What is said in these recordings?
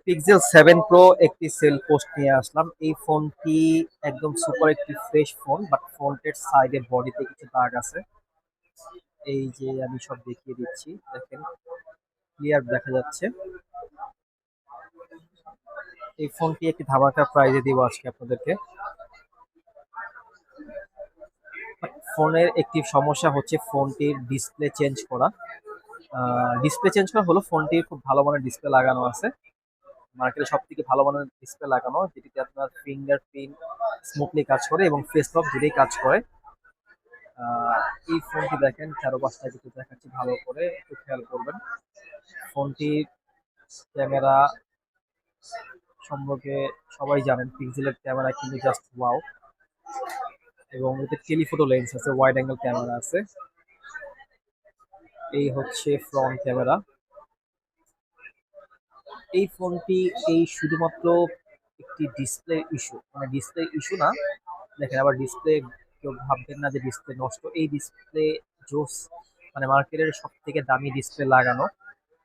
Pixel 7 pro একটি sell post নিয়ে আসলাম। এই ফোনটি একদম সুপার একটি ফ্রেশ ফোন, বাট ফোনটির সাইডে বডিতে কিছু দাগ আছে। এই যে আমি সব দেখিয়ে দিচ্ছি, দেখেন ক্লিয়ার দেখা যাচ্ছে। এই ফোনটি একটি ধামাকা প্রাইজে দিব আজকে আপনাদেরকে। ফোনের একটি সমস্যা হচ্ছে ফোনটির ডিসপ্লে চেঞ্জ করা। ডিসপ্লে চেঞ্জ করা হলো, ফোনটির খুব ভালো মানের ডিসপ্লে লাগানো আছে, মার্কেটে সব থেকে ভালো মানের ডিসপ্লে লাগানো, যেটিতে আপনার ফিঙ্গারপ্রিন্ট স্মুথলি কাজ করে এবং ফেস লক দুটোই কাজ করে। এই ফোনটি দেখেন চারপাশটা একটু দেখাচ্ছি ভালো করে, একটু খেয়াল করবেন। ফোনটির ক্যামেরা সম্পর্কে সবাই জানেন, পিক্সেলের ক্যামেরা কিন্তু জাস্ট ওয়াও। এবং এতে টেলিফোটো লেন্স আছে, ওয়াইড অ্যাঙ্গেল ক্যামেরা আছে। এই হচ্ছে ফ্রন্ট ক্যামেরা। এই ফোনটি এই শুধুমাত্র একটি ডিসপ্লে ইস্যু, মানে ডিসপ্লে ইস্যু না, দেখেন আবার ডিসপ্লে, কেউ ভাববেন না যে ডিসপ্লে নষ্ট, এই ডিসপ্লে জোস, মানে মার্কেটের সব থেকে দামি ডিসপ্লে লাগানো।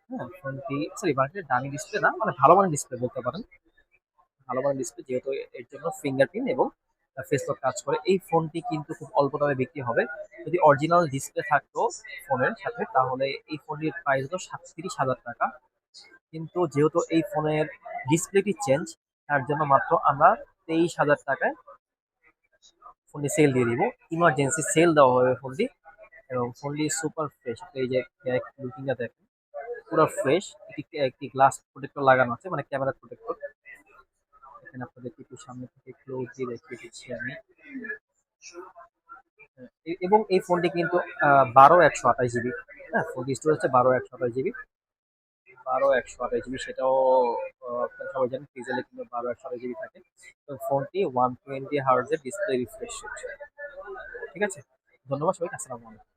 হ্যাঁ, ফোনটি সরি মার্কেটের দামি ডিসপ্লে না, মানে ভালো মানের ডিসপ্লে বলতে পারেন, ভালো মানের ডিসপ্লে, যেহেতু এর জন্য ফিঙ্গারপ্রিন্ট এবং ফেস লক কাজ করে। এই ফোনটি কিন্তু খুব অল্প দামে বিক্রি হবে। যদি অরিজিনাল ডিসপ্লে থাকতো ফোনের সাথে, তাহলে এই ফোনটির প্রাইস হতো 37,000 টাকা। কিন্তু যেহেতু এই ফোনের ডিসপ্লেটি চেঞ্জ, তার জন্য মাত্র আমরা 23,000 টাকায় ফোনটি সেল দিয়ে দিব। ইমার্জেন্সি সেল দেওয়া হবে ফোনটি। এবং ফোনটি সুপার ফ্রেশ, এই যে ব্যাক লুকিংটা দেখেন পুরো ফ্রেশ। একটি একটি গ্লাস প্রোটেক্টর লাগানো আছে, মানে ক্যামেরা প্রোটেক্টর। এখানে আপনাদেরকে একটু সামনে থেকে ক্লোজ দিয়ে দেখিয়ে দিচ্ছি আমি। এবং এই ফোনটি কিন্তু 12/128 জিবি। হ্যাঁ, ফোনটি স্টোরেজ হচ্ছে 12/128 জিবি। 12/128 জিবি, সেটাও আপনারা সবাই জানেন পিক্সেলে কিন্তু 12/128 জিবি থাকে। তো ফোনটি 120 হার্টজের ডিসপ্লে রিফ্রেশ রেট। ঠিক আছে, ধন্যবাদ সবাইকে, আসসালামু আলাইকুম।